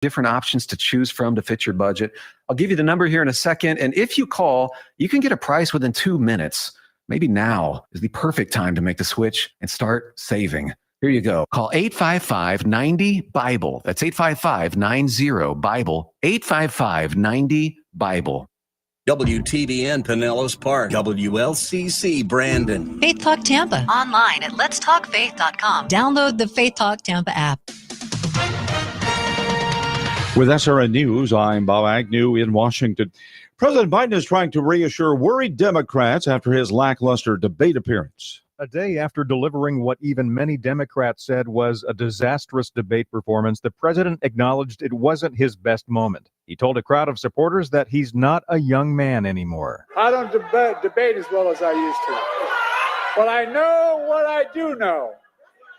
different options to choose from to fit your budget. I'll give you the number here in a second. And if you call, you can get a price within 2 minutes. Maybe now is the perfect time to make the switch and start saving. Here you go. Call 855-90-BIBLE. That's 855-90-BIBLE. 855-90-BIBLE. WTBN Pinellas Park, WLCC Brandon. Faith Talk Tampa. Online at letstalkfaith.com. Download the Faith Talk Tampa app. With SRN News, I'm Bob Agnew in Washington. President Biden is trying to reassure worried Democrats after his lackluster debate appearance. A day after delivering what even many Democrats said was a disastrous debate performance, the president acknowledged it wasn't his best moment. He told a crowd of supporters that he's not a young man anymore. I don't debate as well as I used to. But I know what I do know.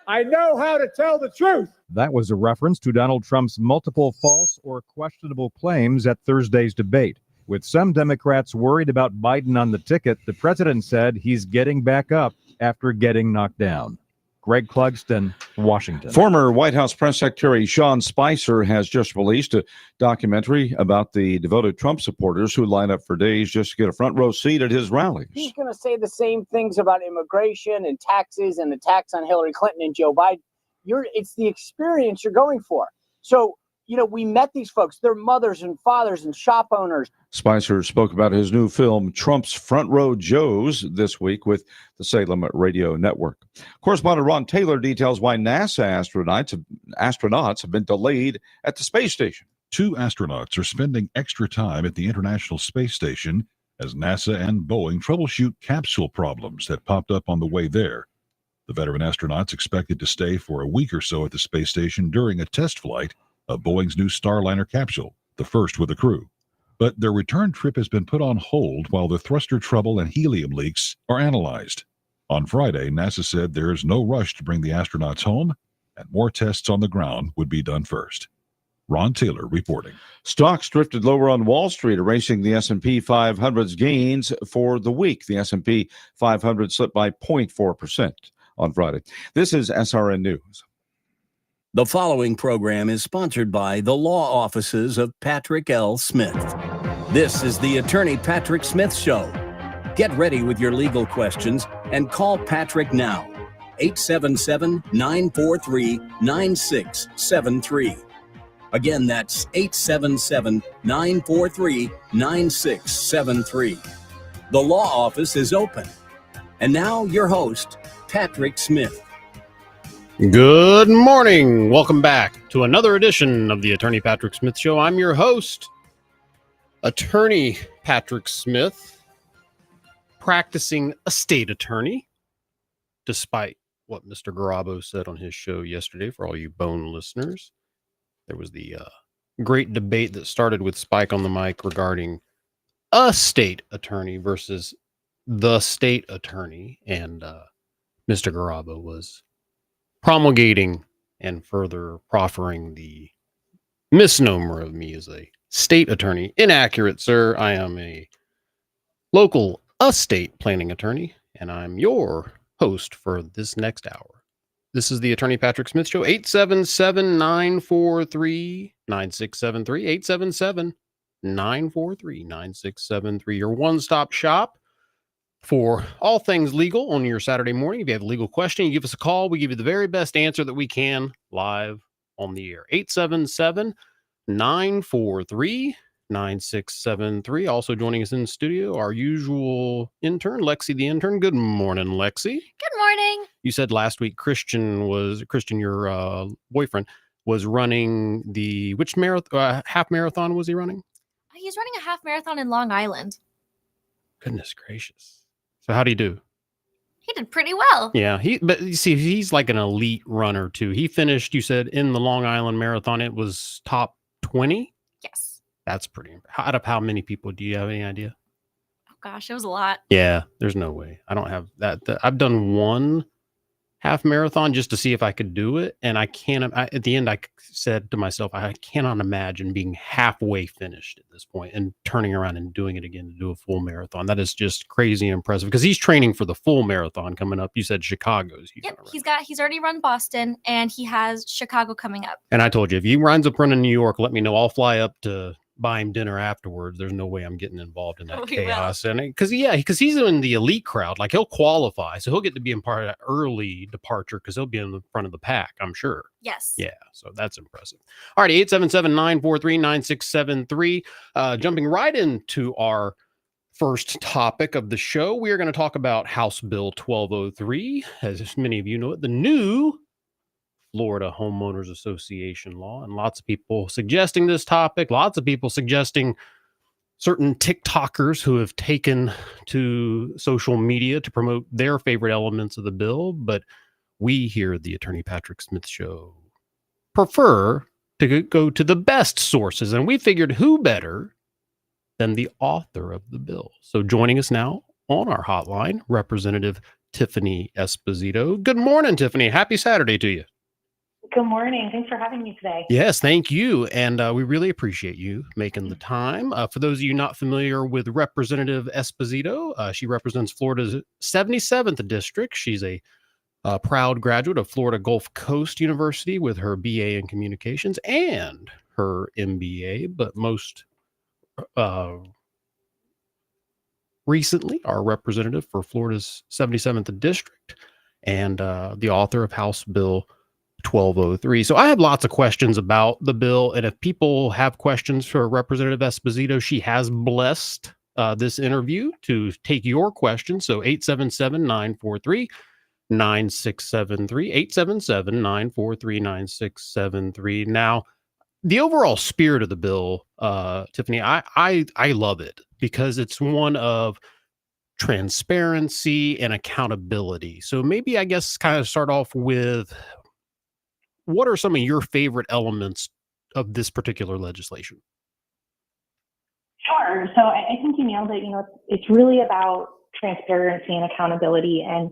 I know how to tell the truth. That was a reference to Donald Trump's multiple false or questionable claims at Thursday's debate. With some Democrats worried about Biden on the ticket, the president said he's getting back up after getting knocked down. Greg Clugston, Washington. Former White House Press Secretary Sean Spicer has just released a documentary about the devoted Trump supporters who line up for days just to get a front row seat at his rallies. He's going to say the same things about immigration and taxes and the tax on Hillary Clinton and Joe Biden. It's the experience you're going for. So, we met these folks. They're mothers and fathers and shop owners. Spicer spoke about his new film, Trump's Front Row Joes, this week with the Salem Radio Network. Correspondent Ron Taylor details why NASA astronauts have been delayed at the space station. 2 astronauts are spending extra time at the International Space Station as NASA and Boeing troubleshoot capsule problems that popped up on the way there. The veteran astronauts expected to stay for a week or so at the space station during a test flight of Boeing's new Starliner capsule, the first with a crew. But their return trip has been put on hold while the thruster trouble and helium leaks are analyzed. On Friday, NASA said there is no rush to bring the astronauts home, and more tests on the ground would be done first. Ron Taylor reporting. Stocks drifted lower on Wall Street, erasing the S&P 500's gains for the week. The S&P 500 slipped by 0.4% on Friday. This is SRN News. The following program is sponsored by the law offices of Patrick L. Smith. This is the Attorney Patrick Smith Show. Get ready with your legal questions and call Patrick now. 877-943-9673. Again, that's 877-943-9673. The law office is open. And now your host, Patrick Smith. Good morning. Welcome back to another edition of the Attorney Patrick Smith Show. I'm your host, Attorney Patrick Smith, practicing estate attorney, despite what Mr. Garabo said on his show yesterday. For all you Bone listeners, there was the great debate that started with Spike on the mic regarding a state attorney versus the state attorney, and Mr. Garabo was promulgating and further proffering the misnomer of me as a state attorney. Inaccurate, sir. I am a local estate planning attorney, and I'm your host for this next hour. This is the Attorney Patrick Smith Show, 877-943-9673, 877-943-9673, your one-stop shop for all things legal on your Saturday morning. If you have a legal question, you give us a call. We give you the very best answer that we can live on the air. 877-943-9673. Also joining us in the studio, our usual intern, Lexi the intern. Good morning, Lexi. Good morning. You said last week Christian, your boyfriend, was running which half marathon was he running? He's running a half marathon in Long Island. Goodness gracious. So how'd he do? He did pretty well. Yeah, but you see, he's like an elite runner too. He finished, you said, in the Long Island Marathon, it was top 20? Yes. That's pretty. Out of how many people? Do you have any idea? Oh gosh, it was a lot. Yeah, there's no way. I don't have that. I've done one half marathon just to see if I could do it. And at the end, I said to myself, I cannot imagine being halfway finished at this point and turning around and doing it again to do a full marathon. That is just crazy impressive because he's training for the full marathon coming up. You said Chicago's. Yep, he's already run Boston and he has Chicago coming up. And I told you, if he runs up running New York, let me know. I'll fly up to buy him dinner afterwards. There's no way I'm getting involved in that chaos. And because he's in the elite crowd, like he'll qualify, so he'll get to be in part of that early departure because he'll be in the front of the pack, I'm sure. Yes. Yeah, so that's impressive. All right, 877-943-9673. Jumping right into our first topic of the show, we are going to talk about House Bill 1203. As many of you know it, the new Florida Homeowners Association law, and lots of people suggesting this topic, lots of people suggesting certain TikTokers who have taken to social media to promote their favorite elements of the bill. But we here at the Attorney Patrick Smith Show prefer to go to the best sources, and we figured who better than the author of the bill. So joining us now on our hotline, Representative Tiffany Esposito. Good morning, Tiffany. Happy Saturday to you. Good morning. Thanks for having me today. Yes, thank you. And we really appreciate you making the time. For those of you not familiar with Representative Esposito, she represents Florida's 77th district. She's a proud graduate of Florida Gulf Coast University with her BA in communications and her MBA, but most recently our representative for Florida's 77th district and the author of House Bill 1203. So I have lots of questions about the bill, and if people have questions for Representative Esposito, she has blessed this interview to take your questions. So 877-943-9673, 877-943-9673. Now, the overall spirit of the bill, Tiffany, I love it because it's one of transparency and accountability. So maybe I guess kind of start off with, what are some of your favorite elements of this particular legislation? Sure. So I think you nailed it. It's really about transparency and accountability. And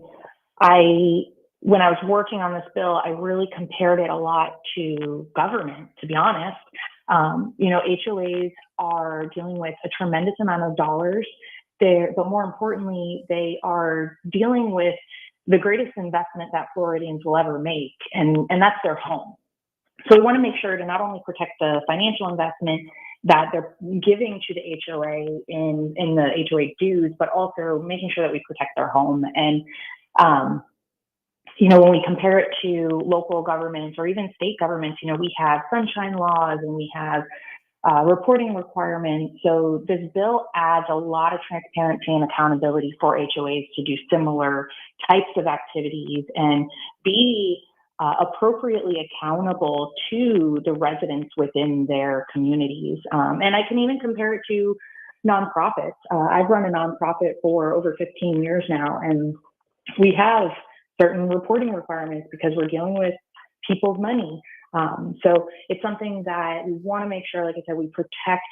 when I was working on this bill, I really compared it a lot to government, to be honest. HOAs are dealing with a tremendous amount of dollars there, but more importantly, they are dealing with the greatest investment that Floridians will ever make, and that's their home. So we want to make sure to not only protect the financial investment that they're giving to the HOA in the HOA dues, but also making sure that we protect their home. And, when we compare it to local governments or even state governments, we have sunshine laws and we have reporting requirements. So this bill adds a lot of transparency and accountability for HOAs to do similar types of activities and be appropriately accountable to the residents within their communities. And I can even compare it to nonprofits. I've run a nonprofit for over 15 years now, and we have certain reporting requirements because we're dealing with people's money. So it's something that we want to make sure, like I said, we protect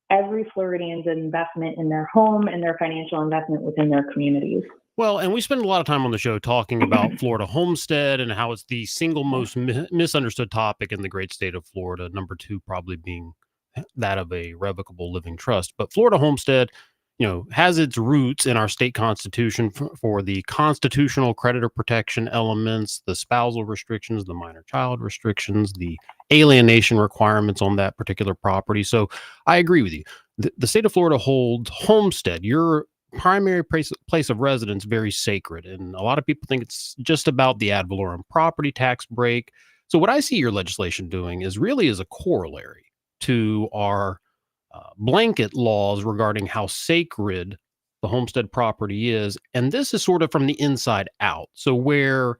every Floridian's investment in their home and their financial investment within their communities. Well, and we spend a lot of time on the show talking about Florida Homestead and how it's the single most misunderstood topic in the great state of Florida, number 2 probably being that of a revocable living trust. But Florida Homestead, has its roots in our state constitution for the constitutional creditor protection elements, the spousal restrictions, the minor child restrictions, the alienation requirements on that particular property. So I agree with you. The state of Florida holds homestead, your primary place of residence, very sacred. And a lot of people think it's just about the ad valorem property tax break. So what I see your legislation doing is really as a corollary to our blanket laws regarding how sacred the homestead property is. And this is sort of from the inside out. So where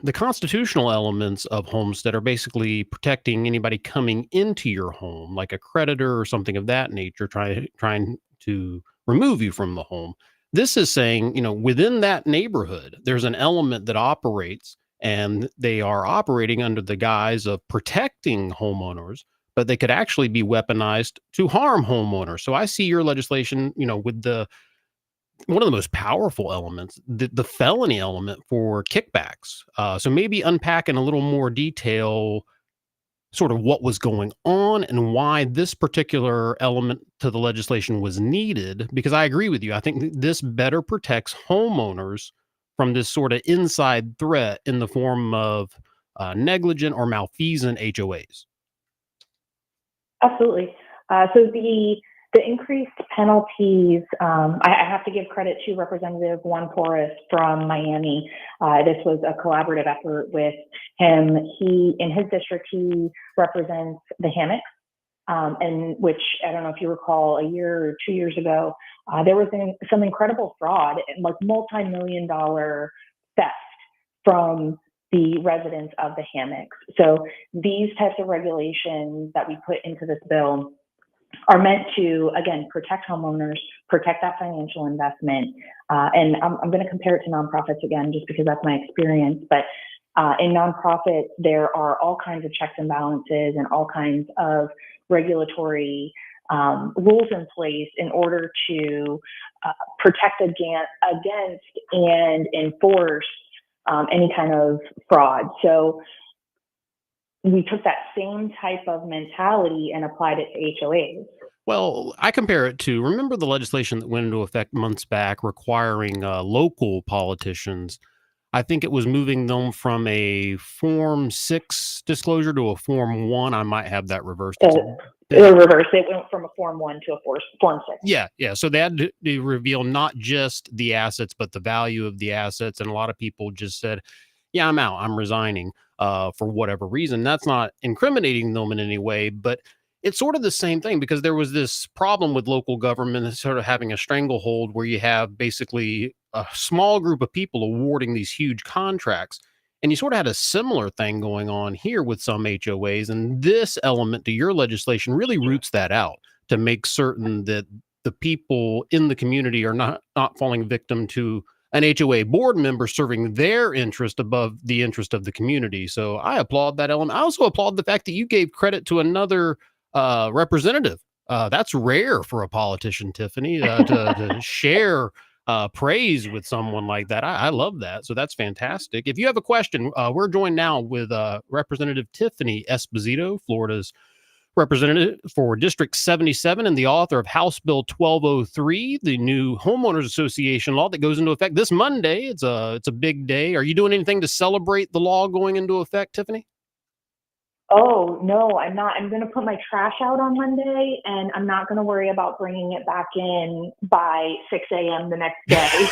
the constitutional elements of homestead are basically protecting anybody coming into your home, like a creditor or something of that nature, trying to remove you from the home. This is saying, within that neighborhood, there's an element that operates, and they are operating under the guise of protecting homeowners, but they could actually be weaponized to harm homeowners. So I see your legislation, with the one of the most powerful elements, the felony element for kickbacks. So maybe unpack in a little more detail sort of what was going on and why this particular element to the legislation was needed. Because I agree with you. I think this better protects homeowners from this sort of inside threat in the form of negligent or malfeasant HOAs. Absolutely. So the increased penalties, I have to give credit to Representative Juan Porras from Miami. This was a collaborative effort with him. In his district, he represents the hammocks, and which, I don't know if you recall, a year or 2 years ago, there was some incredible fraud, like multi-million-dollar theft from the residents of the hammocks. So these types of regulations that we put into this bill are meant to, again, protect homeowners, protect that financial investment. And I'm going to compare it to nonprofits again, just because that's my experience. But in nonprofits, there are all kinds of checks and balances and all kinds of regulatory rules in place in order to protect against and enforce any kind of fraud. So we took that same type of mentality and applied it to HOAs. Well, I compare it to, remember the legislation that went into effect months back requiring local politicians. I think it was moving them from a Form 6 disclosure to a Form 1. I might have that reversed. It was reversed. It went from a Form 1 to a Form 6. Yeah. So they had to reveal not just the assets, but the value of the assets. And a lot of people just said, yeah, I'm out. I'm resigning for whatever reason. That's not incriminating them in any way, but it's sort of the same thing, because there was this problem with local government sort of having a stranglehold where you have basically a small group of people awarding these huge contracts. And you sort of had a similar thing going on here with some HOAs. And this element to your legislation really roots that out to make certain that the people in the community are not falling victim to an HOA board member serving their interest above the interest of the community. So I applaud that element. I also applaud the fact that you gave credit to another representative. That's rare for a politician, Tiffany, to share praise with someone like that. I love that. So that's fantastic. If you have a question, we're joined now with Representative Tiffany Esposito, Florida's representative for District 77 and the author of House Bill 1203, the new homeowners association law that goes into effect this Monday. It's a big day. Are you doing anything to celebrate the law going into effect, Tiffany? Oh, no, I'm not. I'm going to put my trash out on Monday, and I'm not going to worry about bringing it back in by 6 a.m. the next day.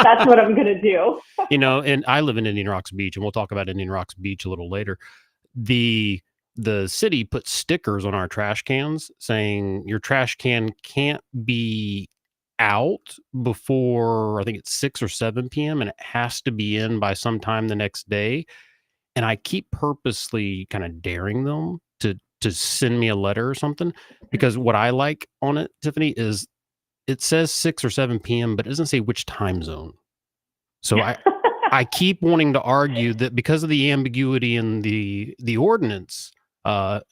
That's what I'm going to do. And I live in Indian Rocks Beach, and we'll talk about Indian Rocks Beach a little later. The city put stickers on our trash cans saying your trash can can't be out before, I think it's 6 or 7 p.m. and it has to be in by sometime the next day. And I keep purposely kind of daring them to send me a letter or something, because what I like on it, Tiffany, is it says 6 or 7 p.m., but it doesn't say which time zone. So I keep wanting to argue that because of the ambiguity in the ordinance,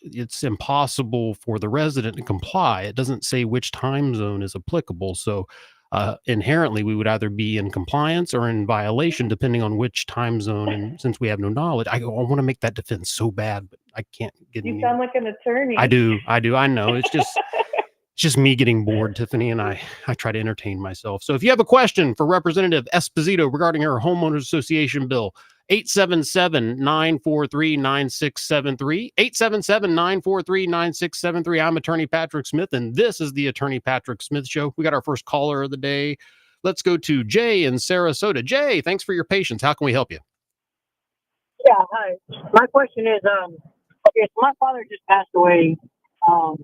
it's impossible for the resident to comply. It doesn't say which time zone is applicable. So inherently, we would either be in compliance or in violation, depending on which time zone. And since we have no knowledge, I want to make that defense so bad, but I can't get. You sound like an attorney. I do. I know. It's just me getting bored, Tiffany, and I try to entertain myself. So if you have a question for Representative Esposito regarding her homeowners association bill, 877-943-9673, 877-943-9673. I'm Attorney Patrick Smith, and this is the Attorney Patrick Smith Show. We got our first caller of the day. Let's go to Jay in Sarasota. Jay, thanks for your patience. How can we help you? Yeah, hi. My question is, okay, so my father just passed away, and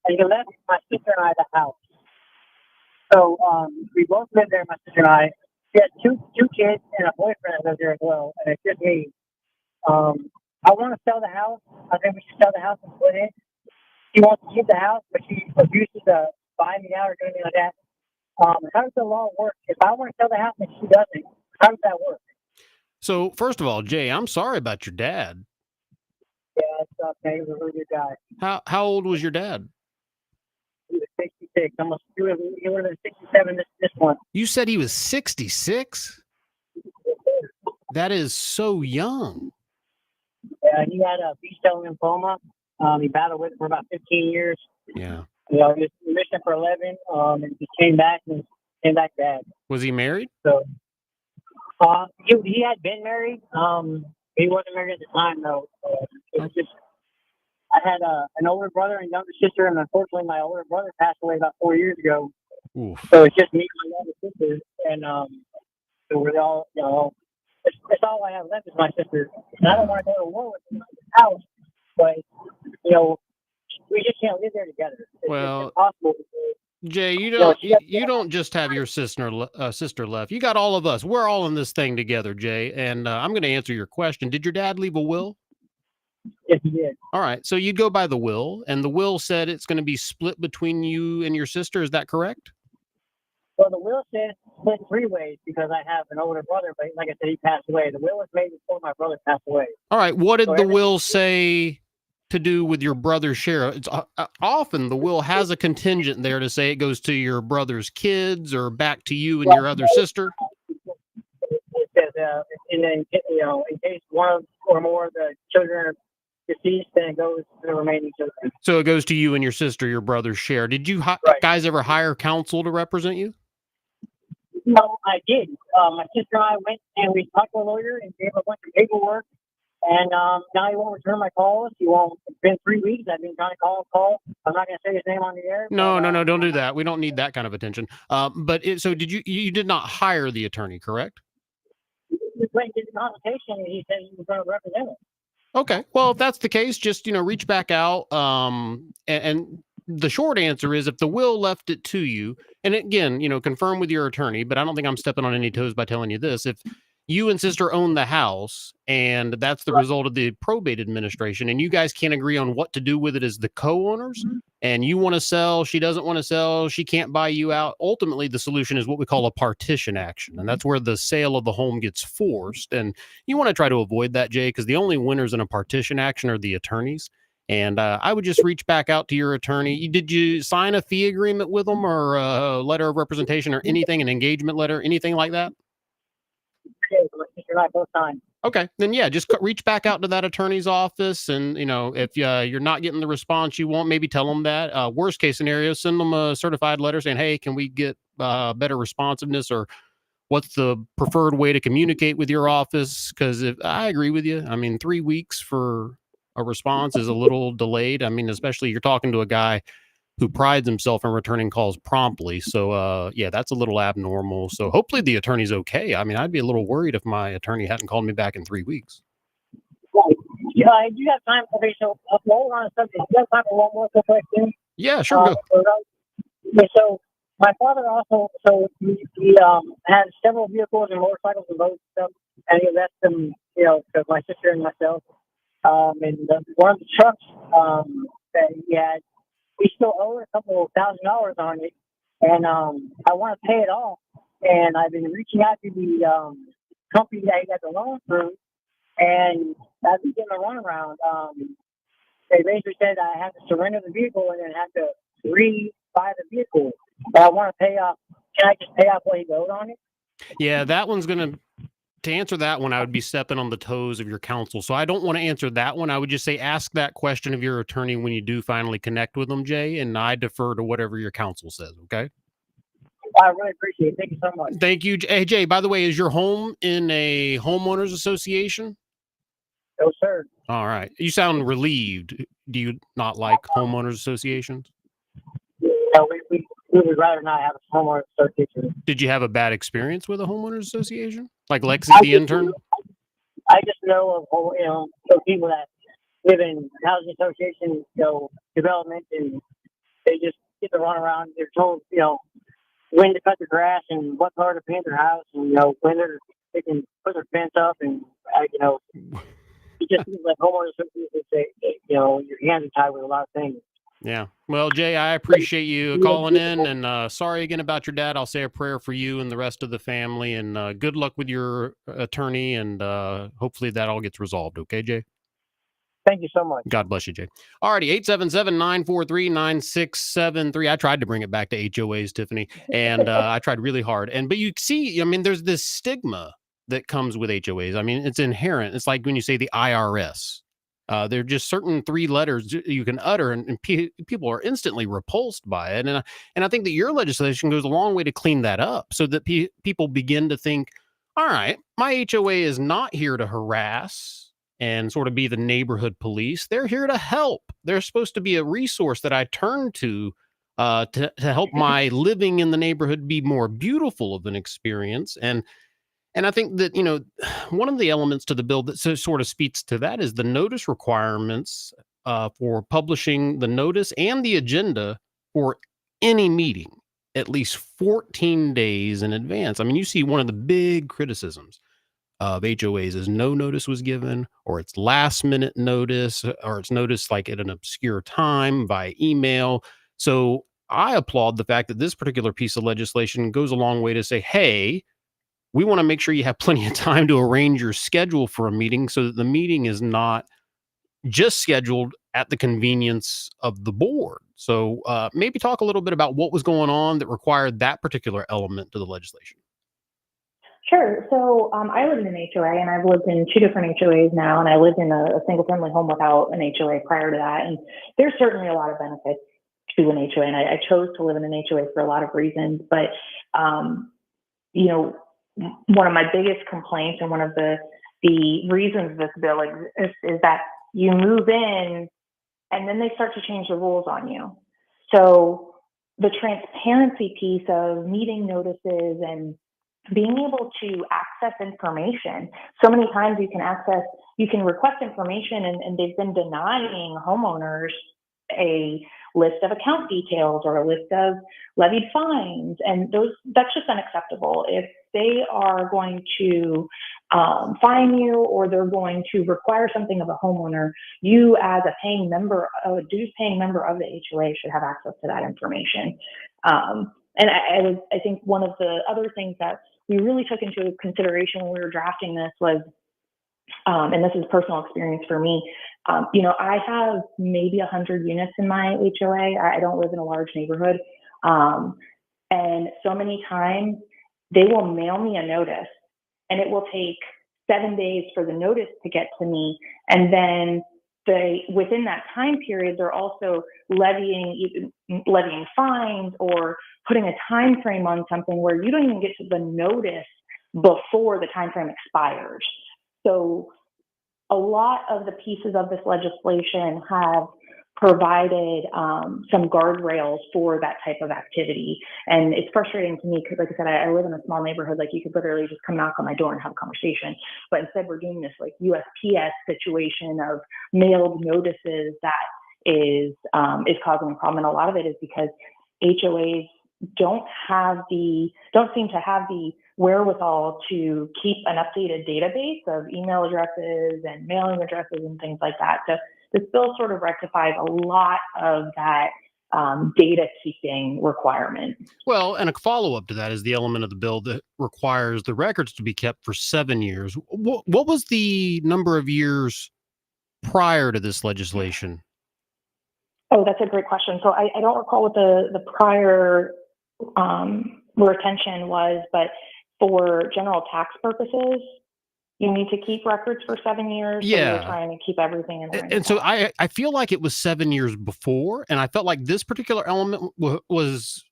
he left my sister and I the house. So we both lived there, my sister and I. She has two kids and a boyfriend that lives there as well, and it's just me. I want to sell the house. I think we should sell the house and split it. She wants to keep the house, but she refuses to buy me out or do anything like that. How does the law work? If I want to sell the house and she doesn't, how does that work? So first of all, Jay, I'm sorry about your dad. Yeah, it's okay. He was a really good guy. How old was your dad? He was 62. 66. Almost, he would have been 67 this month. You said he was 66? That is so young. He had a B-cell lymphoma. He battled with it for about 15 years. Yeah. He was in remission for 11, and he came back bad. Was he married? So, he had been married. He wasn't married at the time, though. It was just, I had an older brother and younger sister, and unfortunately, my older brother passed away about 4 years ago. Oof. So it's just me and my younger sister, and so we're all, it's all I have left is my sister. And I don't want to go to war with them in the house, but we just can't live there together. It's impossible. Jay, you don't just have your sister left. You got all of us. We're all in this thing together, Jay. And I'm going to answer your question. Did your dad leave a will? Yes, he did. All right. So you go by the will, and the will said it's going to be split between you and your sister. Is that correct? Well, the will says split 3 ways because I have an older brother, but like I said, he passed away. The will was made before my brother passed away. All right. What did the will say to do with your brother's share? It's often the will has a contingent there to say it goes to your brother's kids or back to you and your other sister. It says, in case one or more of the children are deceased, then it goes to the remaining children. So it goes to you and your sister, your brother's share. Did you guys ever hire counsel to represent you? No, I did. My sister and I went and we talked to a lawyer and gave a bunch of paperwork. And now he won't return my calls. It's been 3 weeks. I've been trying to call. I'm not going to say his name on the air. No, don't do that. We don't need that kind of attention. So did you did not hire the attorney, correct? We went and did the consultation, and he said he was going to represent it. Okay. Well, if that's the case, just, reach back out. And the short answer is if the will left it to you, and again, confirm with your attorney, but I don't think I'm stepping on any toes by telling you this. If you and sister own the house and that's the result of the probate administration and you guys can't agree on what to do with it as the co-owners and you want to sell, she doesn't want to sell, she can't buy you out. Ultimately, the solution is what we call a partition action. And that's where the sale of the home gets forced. And you want to try to avoid that, Jay, because the only winners in a partition action are the attorneys. And I would just reach back out to your attorney. Did you sign a fee agreement with them or a letter of representation or anything, an engagement letter, anything like that? My sister and I both signed. Okay, then just reach back out to that attorney's office, and if you're not getting the response you want, maybe tell them that. Worst case scenario, send them a certified letter saying, "Hey, can we get better responsiveness, or what's the preferred way to communicate with your office?" Because if I agree with you, 3 weeks for a response is a little delayed. Especially you're talking to a guy who prides himself in returning calls promptly. So, that's a little abnormal. So hopefully the attorney's okay. I'd be a little worried if my attorney hadn't called me back in 3 weeks. Right. Yeah, I do have time. Okay, so while we're on the subject, do you have time for one more quick question? Yeah, sure. Go. So my father also, he had several vehicles and motorcycles and boats and stuff, and he left them, to my sister and myself. And one of the trucks that he had, we still owe a couple $1,000 on it, and I want to pay it off. And I've been reaching out to the company that he got the loan through, and I've been getting a runaround. They basically said I have to surrender the vehicle and then have to re-buy the vehicle. But I want to pay off. Can I just pay off what he owed on it? Yeah, that one's going to answer that one, I would be stepping on the toes of your counsel. So I don't want to answer that one. I would just say ask that question of your attorney when you do finally connect with them, Jay, and I defer to whatever your counsel says, okay? I really appreciate it. Thank you so much. Thank you. Hey, Jay, by the way, is your home in a homeowners association? No, sir. All right. You sound relieved. Do you not like homeowners associations? No, we would rather not have a homeowners association. Did you have a bad experience with a homeowners association? Like Lexi, the intern? I just know of people that live in housing association, development, and they just get to run around. They're told, when to cut the grass and what color to paint their house, and when they can put their fence up, and it just seems like homeowners associations, your hands are tied with a lot of things. Yeah. Well, Jay, I appreciate you calling in, and sorry again about your dad. I'll say a prayer for you and the rest of the family, and good luck with your attorney, and hopefully that all gets resolved. Okay, Jay? Thank you so much. God bless you, Jay. Alrighty, 877-943-9673. I tried to bring it back to HOAs, Tiffany, and I tried really hard. But you see, I mean, there's this stigma that comes with HOAs. I mean, it's inherent. It's like when you say the IRS. There are just certain three letters you can utter, and people are instantly repulsed by it. And I think that your legislation goes a long way to clean that up, so that people begin to think, all right, my HOA is not here to harass and sort of be the neighborhood police. They're here to help. They're supposed to be a resource that I turn to help my living in the neighborhood be more beautiful of an experience. And I think that, one of the elements to the bill that sort of speaks to that is the notice requirements for publishing the notice and the agenda for any meeting at least 14 days in advance. I mean, you see one of the big criticisms of HOAs is no notice was given, or it's last minute notice, or it's notice like at an obscure time via email. So I applaud the fact that this particular piece of legislation goes a long way to say, hey, we want to make sure you have plenty of time to arrange your schedule for a meeting, so that the meeting is not just scheduled at the convenience of the board. So maybe talk a little bit about what was going on that required that particular element to the legislation. Sure. So I live in an HOA, and I've lived in 2 different HOAs now, and I lived in a single family home without an HOA prior to that. And there's certainly a lot of benefits to an HOA, and I chose to live in an HOA for a lot of reasons. But, one of my biggest complaints, and one of the reasons this bill exists, is that you move in and then they start to change the rules on you. So the transparency piece of meeting notices and being able to access information. So many times you can request information, and they've been denying homeowners a list of account details or a list of levied fines. And that's just unacceptable. If they are going to fine you, or they're going to require something of a homeowner, you as a dues paying member of the HOA should have access to that information. And I think one of the other things that we really took into consideration when we were drafting this was, and this is personal experience for me, I have maybe 100 units in my HOA. I don't live in a large neighborhood. And so many times they will mail me a notice, and it will take 7 days for the notice to get to me. And then within that time period, they're also levying fines or putting a time frame on something where you don't even get to the notice before the time frame expires. So a lot of the pieces of this legislation have provided some guardrails for that type of activity. And it's frustrating to me because, like I said, I live in a small neighborhood. Like, you could literally just come knock on my door and have a conversation. But instead, we're doing this like USPS situation of mailed notices that is causing a problem. And a lot of it is because HOAs don't seem to have the wherewithal to keep an updated database of email addresses and mailing addresses and things like that. So this bill sort of rectifies a lot of that data keeping requirement. Well, and a follow-up to that is the element of the bill that requires the records to be kept for 7 years. What was the number of years prior to this legislation? Oh, that's a great question. So I don't recall what the prior retention was, but for general tax purposes, you need to keep records for 7 years. Yeah. So you're trying to keep everything in there. And so I feel like it was 7 years before, and I felt like this particular element was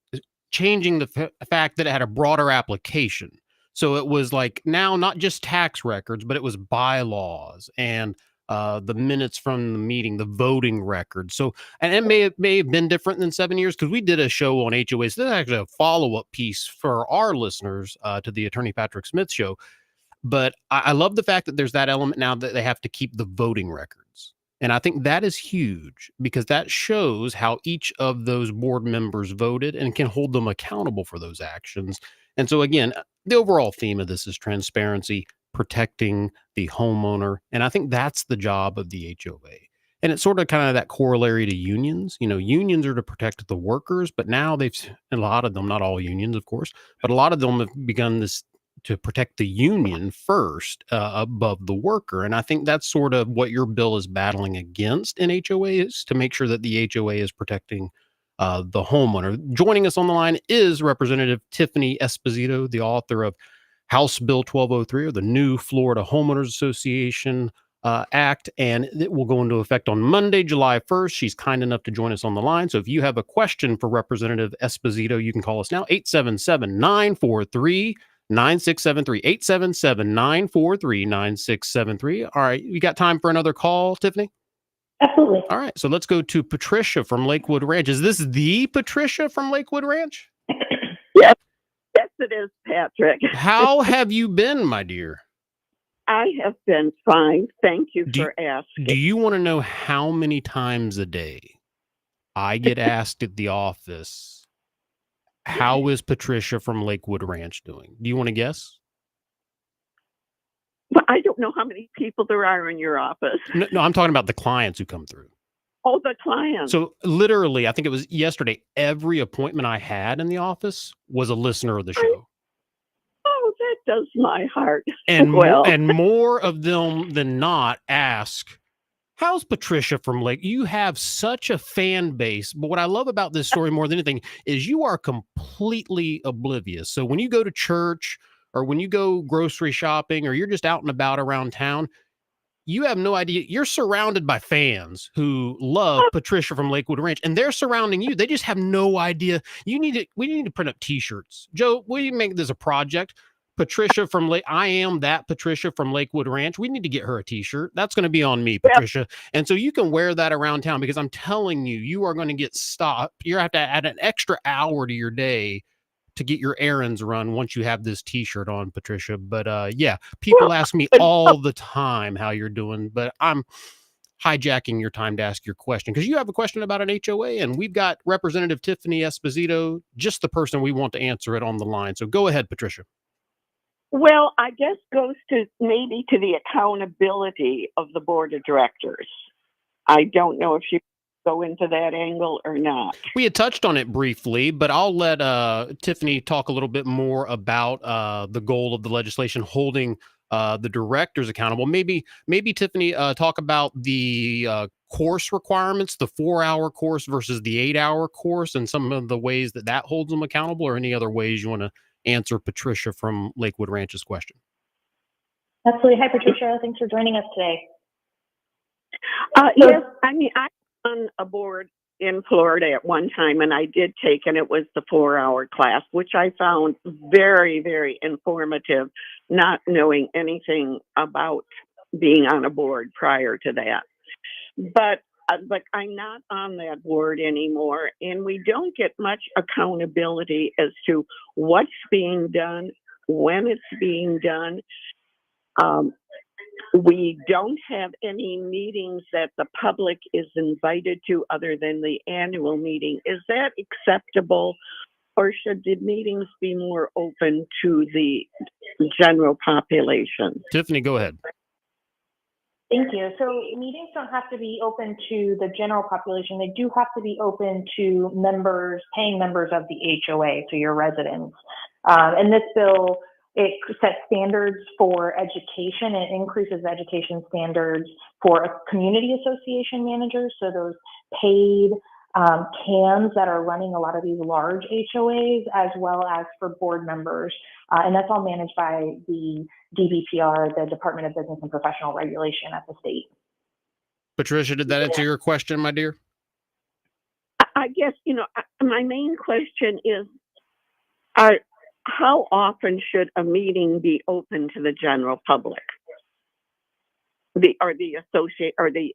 changing the fact that it had a broader application. So it was like now not just tax records, but it was bylaws and the minutes from the meeting, the voting records. So, and it may have been different than 7 years, because we did a show on HOAs. This is actually a follow-up piece for our listeners to the Attorney Patrick Smith show. But I love the fact that there's that element now that they have to keep the voting records. And I think that is huge, because that shows how each of those board members voted and can hold them accountable for those actions. And so, again, the overall theme of this is transparency, protecting the homeowner. And I think that's the job of the HOA. And it's sort of kind of that corollary to unions. Unions are to protect the workers, but now a lot of them, not all unions, of course, but a lot of them have begun this to protect the union first above the worker. And I think that's sort of what your bill is battling against in HOAs, to make sure that the HOA is protecting the homeowner. Joining us on the line is Representative Tiffany Esposito, the author of House Bill 1203, or the new Florida Homeowners Association Act, and it will go into effect on Monday, July 1st. She's kind enough to join us on the line. So if you have a question for Representative Esposito, you can call us now, 877-943-9673, 877-943-9673. All right, you got time for another call, Tiffany? Absolutely. All right, so let's go to Patricia from Lakewood Ranch. Is this the Patricia from Lakewood Ranch? Yes, yes, it is, Patrick. How have you been, my dear? I have been fine. Thank you for asking. Do you want to know how many times a day I get asked at the office, how is Patricia from Lakewood Ranch doing? Do you want to guess? But I don't know how many people there are in your office. No, I'm talking about the clients who come through. Oh, the clients. So literally, I think it was yesterday, every appointment I had in the office was a listener of the show. Oh, that does my heart. And well, and more of them than not ask, how's Patricia from Lake? You have such a fan base. But what I love about this story more than anything is you are completely oblivious. So when you go to church or when you go grocery shopping or you're just out and about around town, you have no idea. You're surrounded by fans who love Patricia from Lakewood Ranch, and they're surrounding you. They just have no idea. We need to print up T-shirts. Joe, will you make this a project? Patricia from I am that Patricia from Lakewood Ranch. We need to get her a T-shirt. That's going to be on me, Patricia. And so you can wear that around town, because I'm telling you, you are going to get stopped. You have to add an extra hour to your day to get your errands run once you have this T-shirt on, Patricia. But yeah, people ask me all the time how you're doing, but I'm hijacking your time to ask your question because you have a question about an HOA, and we've got Representative Tiffany Esposito, just the person we want to answer it, on the line. So go ahead, Patricia. well, I guess goes to maybe to the accountability of the board of directors. I don't know if you go into that angle or not. We had touched on it briefly, but I'll let Tiffany talk a little bit more about the goal of the legislation holding the directors accountable. Maybe Tiffany, talk about the course requirements, the 4-hour course versus the 8-hour course, and some of the ways that holds them accountable, or any other ways you want to answer Patricia from Lakewood Ranch's question. Absolutely. Hi, Patricia. Thanks for joining us today. Yes, I mean, I was on a board in Florida at one time, and I did take, and it was the 4-hour class, which I found very, very informative, not knowing anything about being on a board prior to that. But I'm not on that board anymore, and we don't get much accountability as to what's being done, when it's being done. We don't have any meetings that the public is invited to other than the annual meeting. Is that acceptable, or should the meetings be more open to the general population? Tiffany, go ahead. Thank you. So meetings don't have to be open to the general population. They do have to be open to members, paying members of the HOA, so your residents. And this bill, it sets standards for education and increases education standards for community association managers. So those paid CAMs that are running a lot of these large HOAs, as well as for board members. And that's all managed by the DBPR, the Department of Business and Professional Regulation at the state. Patricia, did that answer your question, my dear? I guess, my main question is, how often should a meeting be open to the general public? The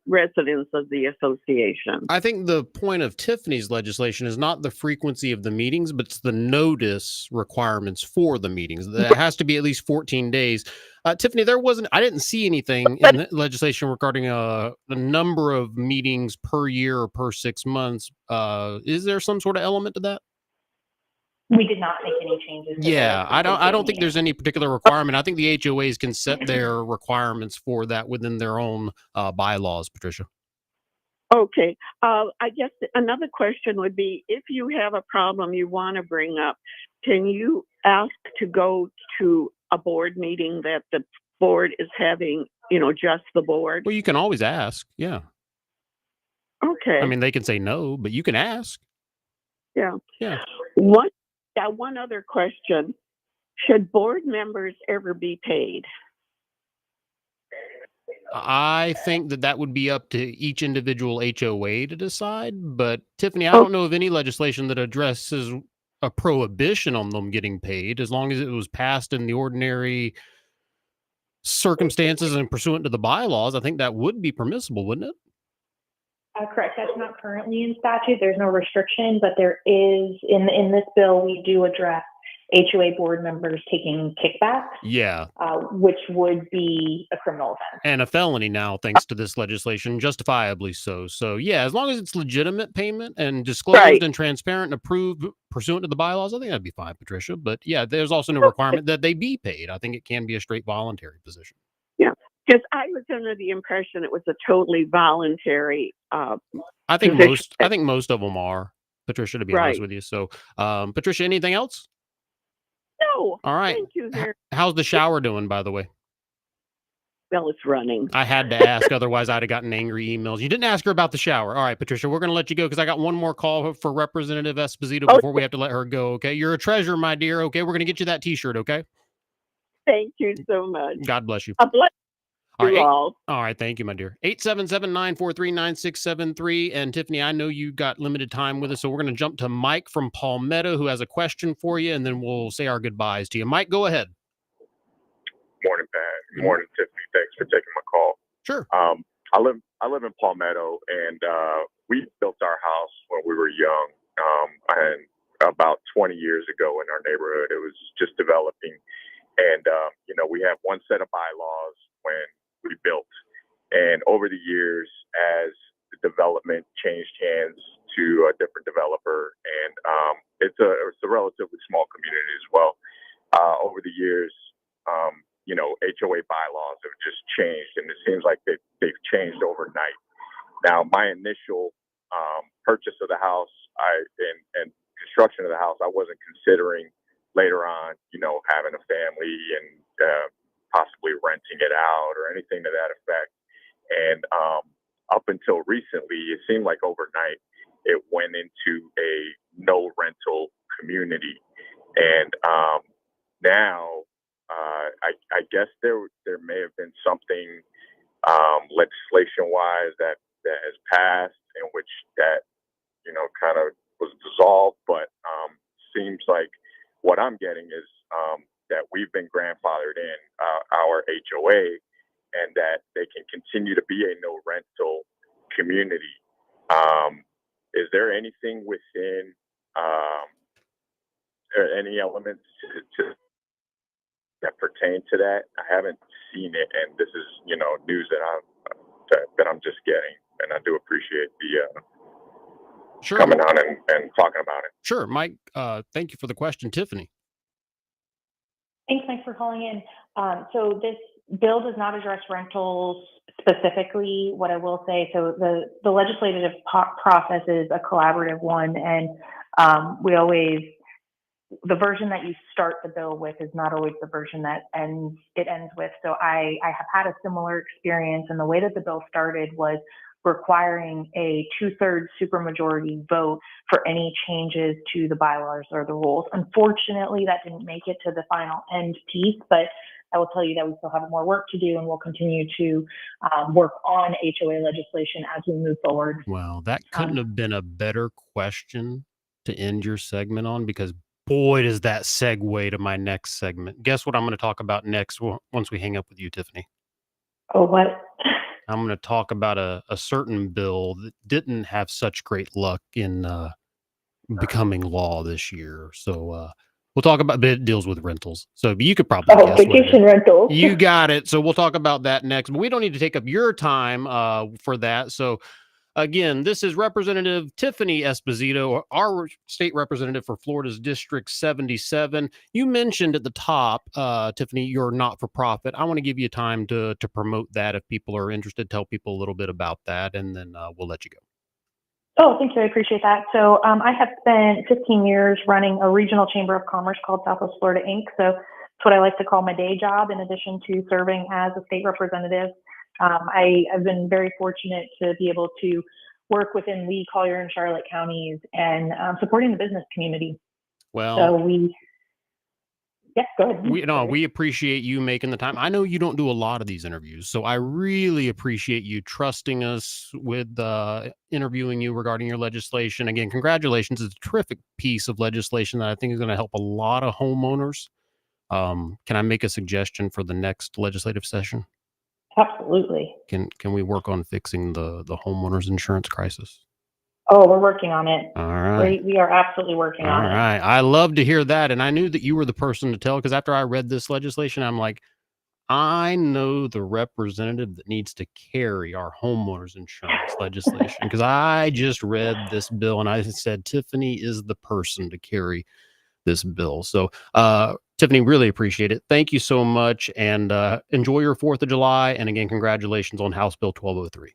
residents of the association. I think the point of Tiffany's legislation is not the frequency of the meetings, but it's the notice requirements for the meetings. That has to be at least 14 days. Tiffany, I didn't see anything in the legislation regarding the number of meetings per year or per 6 months. Is there some sort of element to that? We did not make any changes. Yeah, I don't think there's any particular requirement. I think the HOAs can set their requirements for that within their own bylaws, Patricia. Okay. I guess another question would be, if you have a problem you want to bring up, can you ask to go to a board meeting that the board is having, just the board? Well, you can always ask. Yeah. Okay. I mean, they can say no, but you can ask. Yeah. Yeah. One other question. Should board members ever be paid? I think that would be up to each individual HOA to decide. But Tiffany, I don't know of any legislation that addresses a prohibition on them getting paid, as long as it was passed in the ordinary circumstances and pursuant to the bylaws. I think that would be permissible, wouldn't it? Correct. That's not currently in statute. There's no restriction, but there is in this bill. We do address HOA board members taking kickbacks. Yeah. Which would be a criminal offense. And a felony now, thanks to this legislation, justifiably so. So, yeah, as long as it's legitimate payment and disclosed and transparent and approved pursuant to the bylaws, I think that'd be fine, Patricia. But, yeah, there's also no requirement that they be paid. I think it can be a straight voluntary position. Yeah, because I was under the impression it was a totally voluntary I think most of them are, Patricia, to be honest with you. So, Patricia, anything else? No. All right. Thank you very How's the shower doing, by the way? Well, it's running. I had to ask, otherwise I'd have gotten angry emails. You didn't ask her about the shower. All right, Patricia, we're going to let you go because I got one more call for Representative Esposito before we have to let her go, okay? You're a treasure, my dear, okay? We're going to get you that T-shirt, okay? Thank you so much. God bless you. Bless you all. All right, thank you, my dear. 877-943-9673. And Tiffany, I know you got limited time with us, so we're going to jump to Mike from Palmetto, who has a question for you, and then we'll say our goodbyes to you. Mike, go ahead. Morning, Pat. Good morning, Tiffany. Thanks for taking my call. Sure. I live in Palmetto, and we built our house when we were young, and about 20 years ago in our neighborhood. It was just developing, and we have one set of bylaws when we built, and over the years, as the development changed hands to a different developer, and it's a relatively small community as well. Over the years, HOA bylaws have just changed, and it seems like they've changed overnight. Now, my initial purchase of the house, and construction of the house, I wasn't considering later on, having a family and possibly renting it out or anything to that effect. And up until recently, it seemed like overnight it went into a no rental community. And now I guess there may have been something legislation-wise that has passed in which that kind of was dissolved. But seems like what I'm getting is that we've been grandfathered in our HOA, and that they can continue to be a no rental community. Is there anything within any elements that pertain to that? I haven't seen it, and this is news that I'm just getting, and I do appreciate the coming on and talking about it. Sure, Mike. Thank you for the question, Tiffany. Thanks, Mike, for calling in. So this bill does not address rentals specifically. What I will say, so the legislative process is a collaborative one, and the version that you start the bill with is not always the version that it ends with. So I have had a similar experience, and the way that the bill started was requiring a 2/3 supermajority vote for any changes to the bylaws or the rules. Unfortunately, that didn't make it to the final end piece, but I will tell you that we still have more work to do, and we'll continue to work on HOA legislation as we move forward. Well, that couldn't have been a better question to end your segment on, because boy, does that segue to my next segment. Guess what I'm going to talk about next once we hang up with you, Tiffany? Oh, what? I'm going to talk about a certain bill that didn't have such great luck in becoming law this year. So we'll talk about, but it deals with rentals. So you could probably guess vacation rentals. You got it. So we'll talk about that next, but we don't need to take up your time for that. So again, this is Representative Tiffany Esposito, our state representative for Florida's District 77. You mentioned at the top, Tiffany, you're not-for-profit. I want to give you time to promote that if people are interested. Tell people a little bit about that, and then we'll let you go. Oh, thank you. I appreciate that. So I have spent 15 years running a regional chamber of commerce called Southwest Florida Inc. So It's what I like to call my day job in addition to serving as a state representative. I've been very fortunate to be able to work within Lee, Collier, and Charlotte counties and supporting the business community. Well, So yeah, go ahead. we appreciate you making the time. I know you don't do a lot of these interviews, so I really appreciate you trusting us with interviewing you regarding your legislation. Again, congratulations. It's a terrific piece of legislation that I think is going to help a lot of homeowners. Can I make a suggestion for the next legislative session? Absolutely. Can we work on fixing the homeowners insurance crisis? Oh, we're working on it. All right. We are absolutely working All on it. right. I love to hear that. And I knew that you were the person to tell, because after I read this legislation, I'm like, I know the representative that needs to carry our homeowners insurance legislation, because I just read this bill and I said, Tiffany is the person to carry this bill. So, Tiffany, really appreciate it. Thank you so much, and enjoy your 4th of July. And again, congratulations on House Bill 1203.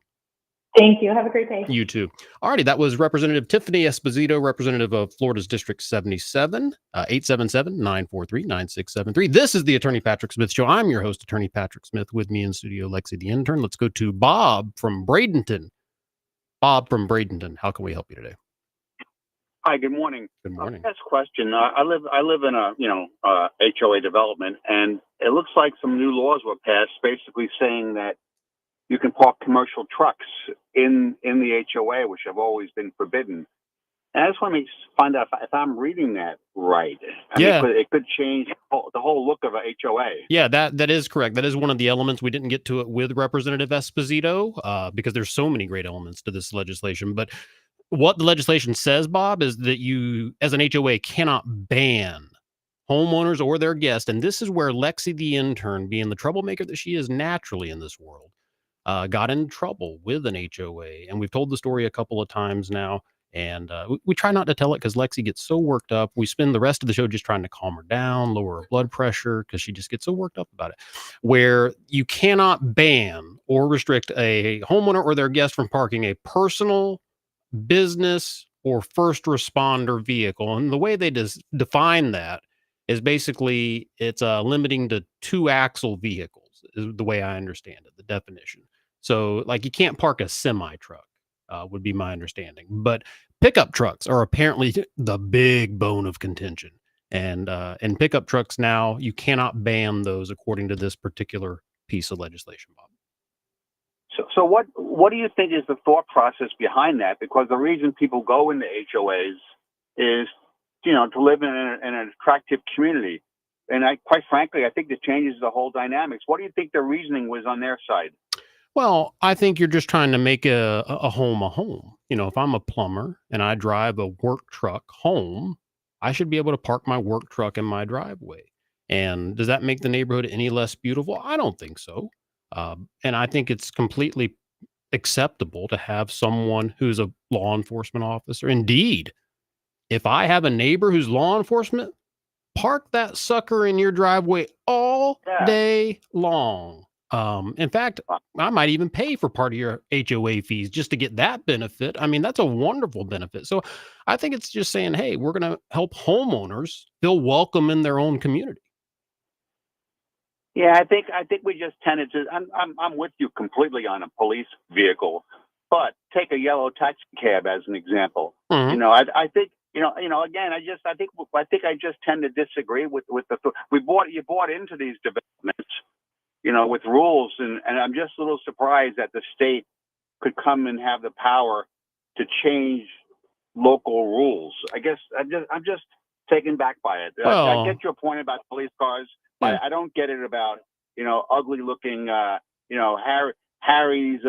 Thank you. Have a great day. You too. Alrighty, that was Representative Tiffany Esposito, representative of Florida's District 77, 877-943-9673. This is the Attorney Patrick Smith Show. I'm your host, Attorney Patrick Smith. With me in studio, Lexi the intern. Let's go to Bob from Bradenton. Bob from Bradenton, how can we help you today? Hi, good morning. Good morning. Last question. I live in a HOA development, and it looks like some new laws were passed, basically saying that you can park commercial trucks in the HOA, which have always been forbidden. And I just want to find out if I'm reading that right. I mean, it could change the whole look of a HOA. Yeah, that is correct. That is one of the elements. We didn't get to it with Representative Esposito because there's so many great elements to this legislation. But what the legislation says, Bob, is that you, as an HOA, cannot ban homeowners or their guests. And this is where Lexi the intern, being the troublemaker that she is naturally in this world, got in trouble with an HOA. And we've told the story a couple of times now. And we try not to tell it because Lexi gets so worked up. We spend the rest of the show just trying to calm her down, lower her blood pressure, because she just gets so worked up about it. Where you cannot ban or restrict a homeowner or their guest from parking a personal, business, or first responder vehicle. And the way they define that is basically it's limiting to 2-axle vehicles, is the way I understand it, the definition. So like you can't park a semi truck. Would be my understanding, but pickup trucks are apparently the big bone of contention, and pickup trucks now you cannot ban those according to this particular piece of legislation, Bob. So what do you think is the thought process behind that? Because the reason people go into HOAs is, to live in an attractive community, and quite frankly, I think it changes the whole dynamics. What do you think the reasoning was on their side? Well, I think you're just trying to make a home a home. If I'm a plumber and I drive a work truck home, I should be able to park my work truck in my driveway. And does that make the neighborhood any less beautiful? I don't think so. And I think it's completely acceptable to have someone who's a law enforcement officer. Indeed, if I have a neighbor who's law enforcement, park that sucker in your driveway all day long. In fact, I might even pay for part of your HOA fees just to get that benefit. I mean, that's a wonderful benefit. So I think it's just saying, hey, we're going to help homeowners feel welcome in their own community. Yeah, I think we just tended to. I'm with you completely on a police vehicle, but take a yellow taxi cab as an example. Mm-hmm. I think again, I think I just tend to disagree with you bought into these developments, with rules, and I'm just a little surprised that the state could come and have the power to change local rules. I guess I'm just taken back by it. I get your point about police cars. Yeah. I don't get it about ugly looking Harry's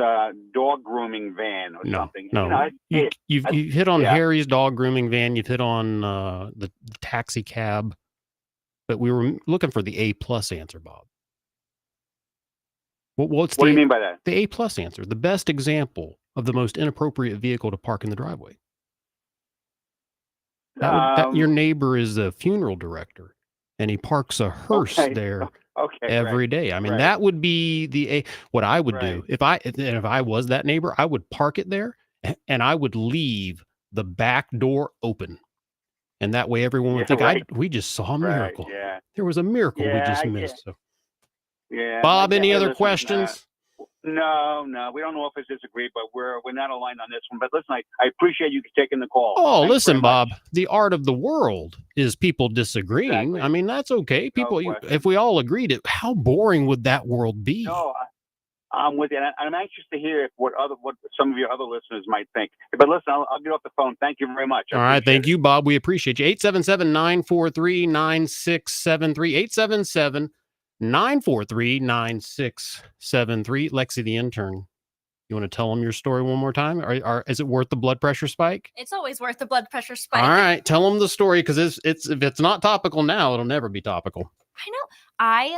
dog grooming van or something. No, you've hit on Harry's dog grooming van. You've hit on the taxi cab, but we were looking for the A+ answer, Bob. What do you mean by that? The A+ answer, the best example of the most inappropriate vehicle to park in the driveway. Your neighbor is a funeral director, and he parks a hearse there every day. I mean, that would be what I would do if I was that neighbor. I would park it there, and I would leave the back door open. And that way everyone would Yeah, think, right. we just saw a Right. miracle. Yeah. There was a miracle we Yeah, just I missed. get- So, Yeah. Bob, I any get- other listen, questions? No, we don't know if it's disagree, but we're not aligned on this one. But listen, I appreciate you taking the call. Oh, Thanks listen, very much. Bob, the art of the world is people disagreeing. Exactly. I mean, that's okay. People, question. if we all agreed it, how boring would that world be? No, I'm with you, and I'm anxious to hear what some of your other listeners might think. But listen, I'll get off the phone. Thank you very much. All right. Thank you, Bob. We appreciate you. 877-943-9673. 877-943-9673. Lexi, the intern. You want to tell them your story one more time? Is it worth the blood pressure spike? It's always worth the blood pressure spike. All right. Tell them the story, because if it's not topical now, it'll never be topical. I know.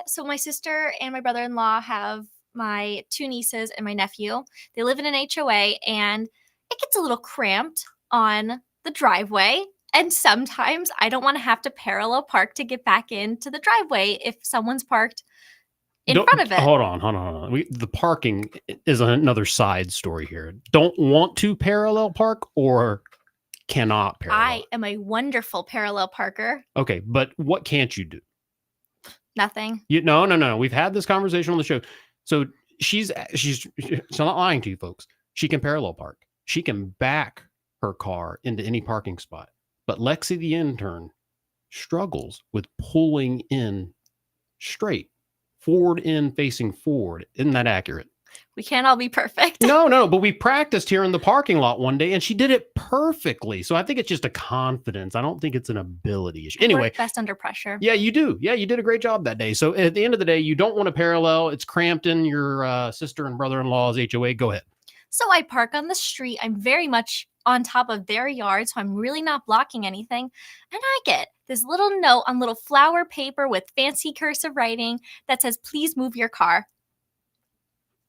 So my sister and my brother-in-law have my 2 nieces and my nephew. They live in an HOA, and it gets a little cramped on the driveway. And sometimes I don't want to have to parallel park to get back into the driveway if someone's parked in front of it. Hold on. The parking is another side story here. Don't want to parallel park or cannot parallel? I am a wonderful parallel parker. Okay, but what can't you do? Nothing. No. We've had this conversation on the show. So she's not lying to you folks. She can parallel park. She can back her car into any parking spot. But Lexi, the intern, struggles with pulling in straight, forward in facing forward. Isn't that accurate? We can't all be perfect. No, but we practiced here in the parking lot one day and she did it perfectly. So I think it's just a confidence. I don't think it's an ability issue. Anyway, Work best under pressure. yeah, you do. Yeah, you did a great job that day. So at the end of the day, you don't want to parallel. It's cramped in your sister and brother-in-law's HOA. Go ahead. So I park on the street. I'm very much on top of their yard, so I'm really not blocking anything. And I get this little note on little flower paper with fancy cursive writing that says, "Please move your car."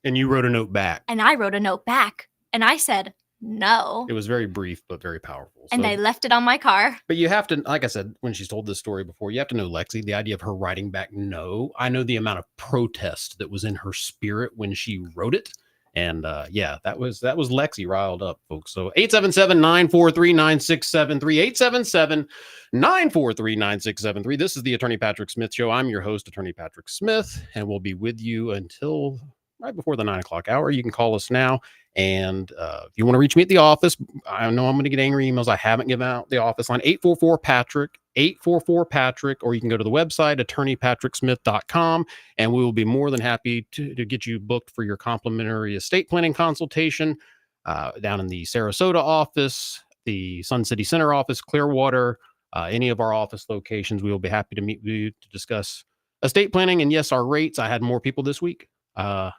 And you wrote a note back. And I wrote a note back. And I said, no. It was very brief, but very powerful. And So- I left it on my car. But you have to, like I said, when she's told this story before, you have to know Lexi, the idea of her writing back no. I know the amount of protest that was in her spirit when she wrote it. And yeah, that was Lexi riled up, folks. So 877-943-9673. 877-943-9673. This is the Attorney Patrick Smith Show. I'm your host, Attorney Patrick Smith, and we'll be with you until right before the 9 o'clock hour. You can call us now. And if you want to reach me at the office, I know I'm going to get angry emails. I haven't given out the office line, 844-PATRICK, 844-PATRICK, or you can go to the website, attorneypatricksmith.com, and we will be more than happy to get you booked for your complimentary estate planning consultation down in the Sarasota office, the Sun City Center office, Clearwater, any of our office locations. We will be happy to meet with you to discuss estate planning. And yes, our rates. I had more people this week. I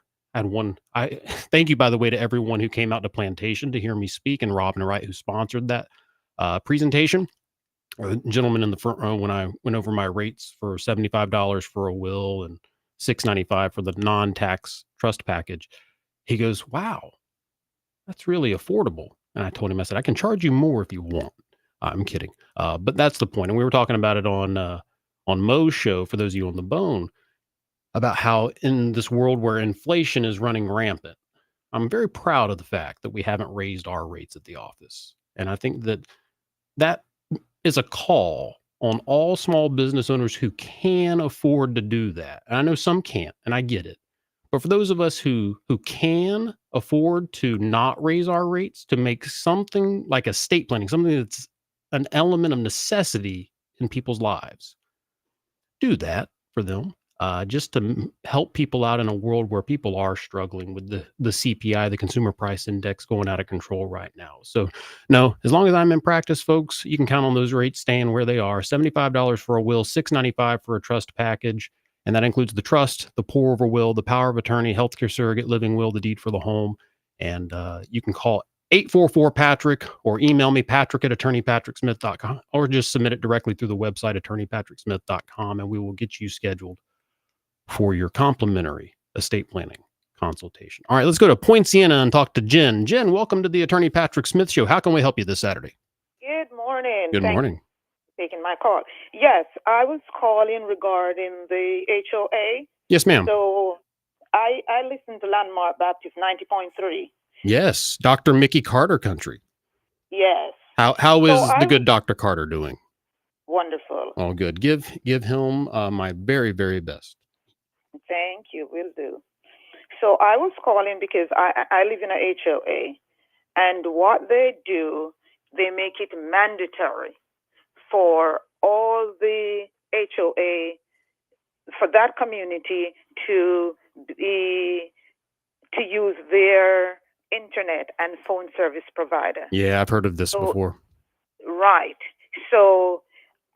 thank you, by the way, to everyone who came out to Plantation to hear me speak, and Robin Wright, who sponsored that presentation. The gentleman in the front row, when I went over my rates for $75 for a will and $695 for the non-tax trust package, he goes, "Wow, that's really affordable." And I told him, I said, "I can charge you more if you want." I'm kidding, but that's the point. And we were talking about it on Mo's show, for those of you on the bone, about how in this world where inflation is running rampant, I'm very proud of the fact that we haven't raised our rates at the office. And I think that is a call on all small business owners who can afford to do that. And I know some can't, and I get it. But for those of us who can afford to not raise our rates, to make something like estate planning, something that's an element of necessity in people's lives, do that for them. Just to help people out in a world where people are struggling with the CPI, the Consumer Price Index, going out of control right now. So, no, as long as I'm in practice, folks, you can count on those rates staying where they are. $75 for a will, $695 for a trust package, and that includes the trust, the pour over will, the power of attorney, healthcare surrogate, living will, the deed for the home. And you can call 844-PATRICK or email me, patrick@attorneypatricksmith.com, or just submit it directly through the website, attorneypatricksmith.com, and we will get you scheduled for your complimentary estate planning consultation. All right, let's go to Point Siena and talk to Jen. Jen, welcome to the Attorney Patrick Smith Show. How can we help you this Saturday? Good morning. Good morning. For taking my call. Yes, I was calling regarding the HOA. Yes, ma'am. So I listened to Landmark Baptist 90.3. Yes, Dr. Mickey Carter country. Yes. How is So the good Dr. Carter doing? wonderful. Oh, good. Give him my very, very best. Thank you. Will do. So I was calling because I live in a HOA, and what they do, they make it mandatory for all the HOA, for that community to use their internet and phone service provider. Yeah, I've heard of this before. Right. So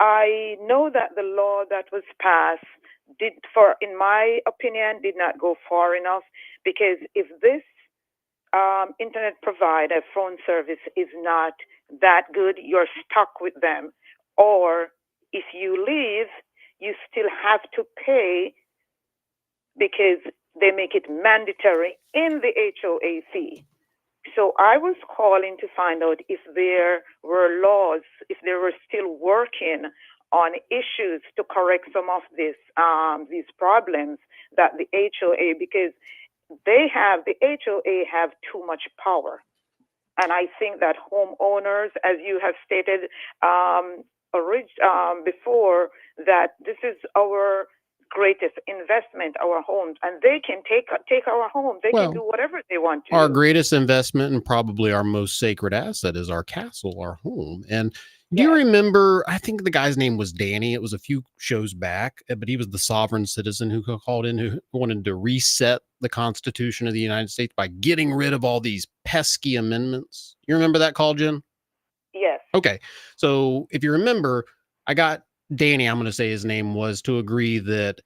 I know that the law that was passed in my opinion, did not go far enough, because if this internet provider phone service is not that good, you're stuck with them. Or if you leave, you still have to pay, because they make it mandatory in the HOA fee. So I was calling to find out if there were laws, if they were still working on issues to correct some of these problems that the HOA, because the HOA have too much power. And I think that homeowners, as you have stated before, that this is our greatest investment, our homes, and they can take our homes. They can do whatever they want to. Our greatest investment and probably our most sacred asset is our castle, our home. And do you remember, I think the guy's name was Danny. It was a few shows back, but he was the sovereign citizen who called in, who wanted to reset the Constitution of the United States by getting rid of all these pesky amendments. You remember that call, Jen? Yes. Okay. So if you remember, I got Danny, I'm going to say his name was, to agree that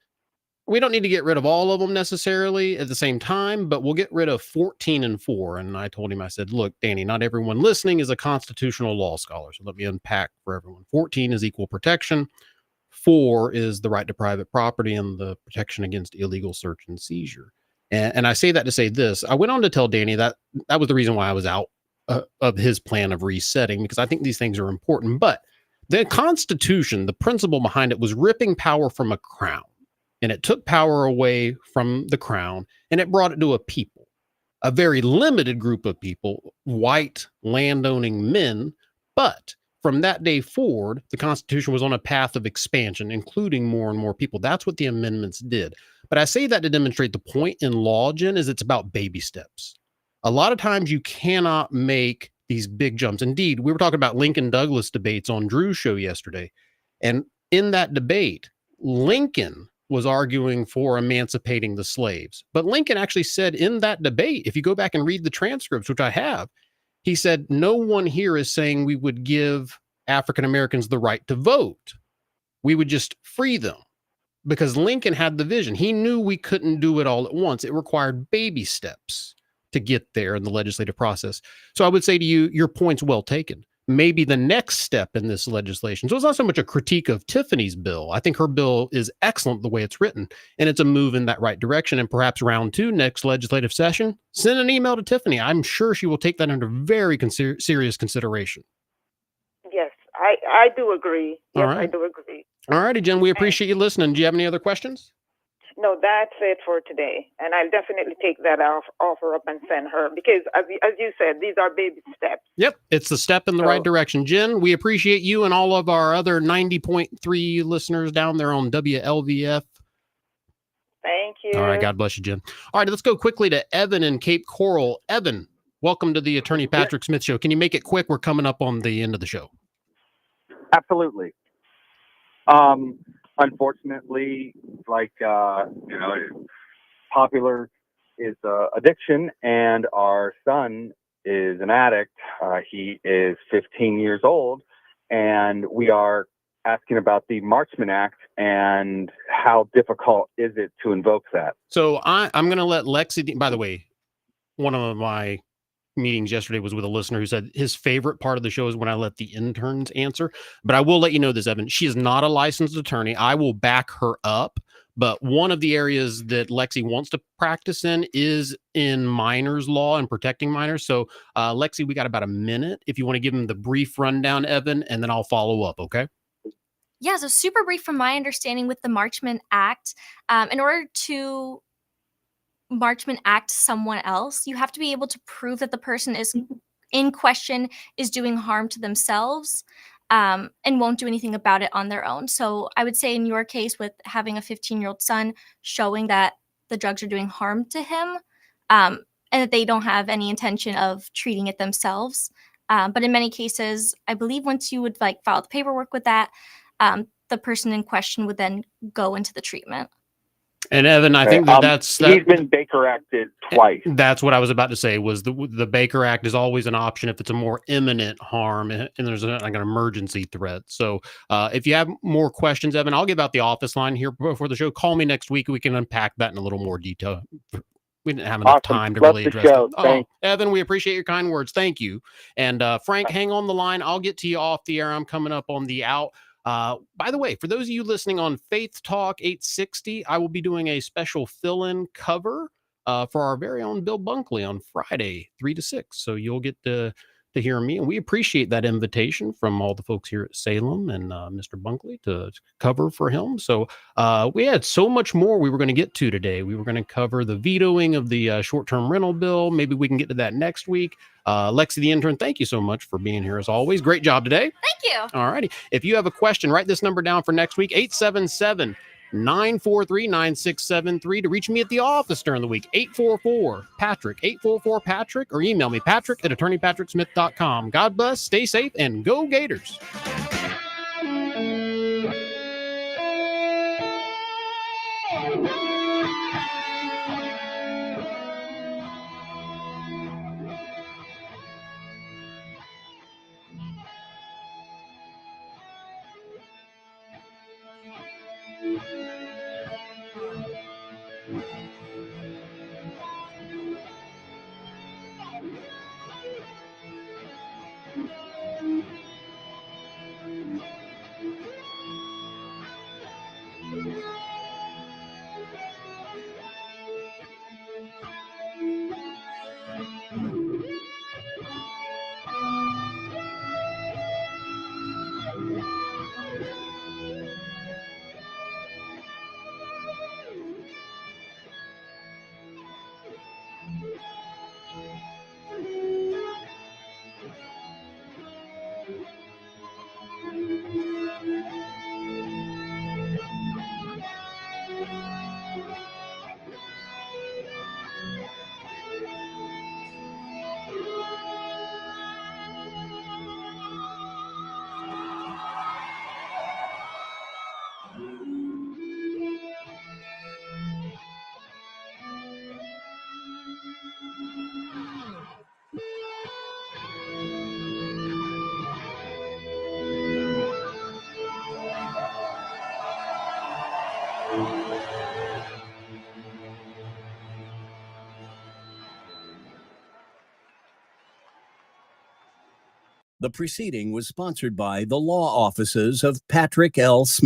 we don't need to get rid of all of them necessarily at the same time, but we'll get rid of 14 and 4. And I told him, I said, look, Danny, not everyone listening is a constitutional law scholar. So let me unpack for everyone. 14 is equal protection. 4 is the right to private property and the protection against illegal search and seizure. And I say that to say this. I went on to tell Danny that was the reason why I was out of his plan of resetting, because I think these things are important. But the Constitution, the principle behind it, was ripping power from a crown. And it took power away from the crown, and it brought it to a people, a very limited group of people, white landowning men. But from that day forward, the Constitution was on a path of expansion, including more and more people. That's what the amendments did. But I say that to demonstrate the point in law, Jen, is it's about baby steps. A lot of times you cannot make these big jumps. Indeed, we were talking about Lincoln Douglas debates on Drew's show yesterday. And in that debate, Lincoln was arguing for emancipating the slaves. But Lincoln actually said in that debate, if you go back and read the transcripts, which I have, he said, no one here is saying we would give African Americans the right to vote. We would just free them, because Lincoln had the vision. He knew we couldn't do it all at once. It required baby steps to get there in the legislative process. So I would say to you, your point's well taken. Maybe the next step in this legislation. So it's not so much a critique of Tiffany's bill. I think her bill is excellent the way it's written, and it's a move in that right direction. And perhaps round 2, next legislative session, send an email to Tiffany. I'm sure she will take that under very serious consideration. Yes, I do agree. Yes, All right. I do agree. All righty, Jen, we appreciate you listening. Do you have any other questions? No, that's it for today. And I'll definitely take that offer up and send her, because as you said, these are baby steps. Yep, it's a step in the right direction. Jen, we appreciate you and all of our other 90.3 listeners down there on WLVF. Thank you. All right, God bless you, Jen. All right, let's go quickly to Evan in Cape Coral. Evan, welcome to the Attorney Patrick Smith Show. Can you make it quick? We're coming up on the end of the show. Absolutely. Unfortunately, like, popular is addiction, and our son is an addict. He is 15 years old, and we are asking about the Marchman Act and how difficult is it to invoke that. So I'm going to let Lexi, by the way, one of my meetings yesterday was with a listener who said his favorite part of the show is when I let the interns answer. But I will let you know this, Evan. She is not a licensed attorney. I will back her up. But one of the areas that Lexi wants to practice in is in minors law and protecting minors. So, Lexi, we got about a minute. If you want to give him the brief rundown, Evan, and then I'll follow up, okay? Yeah, so super brief from my understanding with the Marchman Act. In order to Marchman Act someone else, you have to be able to prove that the person is in question is doing harm to themselves. and won't do anything about it on their own. So I would say in your case with having a 15-year-old son, showing that the drugs are doing harm to him, and that they don't have any intention of treating it themselves. But in many cases, I believe once you would like file the paperwork with that, the person in question would then go into the treatment. And Evan, I think that's he's been Baker acted twice. That's what I was about to say. Was the Baker Act is always an option if it's a more imminent harm and there's like an emergency threat. So if you have more questions, Evan, I'll give out the office line here before the show. Call me next week. We can unpack that in a little more detail. We didn't have enough time to really address it. Oh, Evan, we appreciate your kind words. Thank you. And Frank, hang on the line. I'll get to you off the air. I'm coming up on the out. By the way, for those of you listening on Faith Talk 860, I will be doing a special fill-in cover for our very own Bill Bunkley on Friday, 3 to 6. So you'll get to hear me. And we appreciate that invitation from all the folks here at Salem and Mr. Bunkley to cover for him. So we had so much more we were going to get to today. We were going to cover the vetoing of the short-term rental bill. Maybe we can get to that next week. Lexi, the intern, thank you so much for being here as always. Great job today. Thank you. All righty. If you have a question, write this number down for next week, 877-943-9673 to reach me at the office during the week, 844-PATRICK, 844-PATRICK, or email me, patrick@attorneypatricksmith.com. God bless, stay safe, and go Gators. The proceeding was sponsored by the law offices of Patrick L. Smith.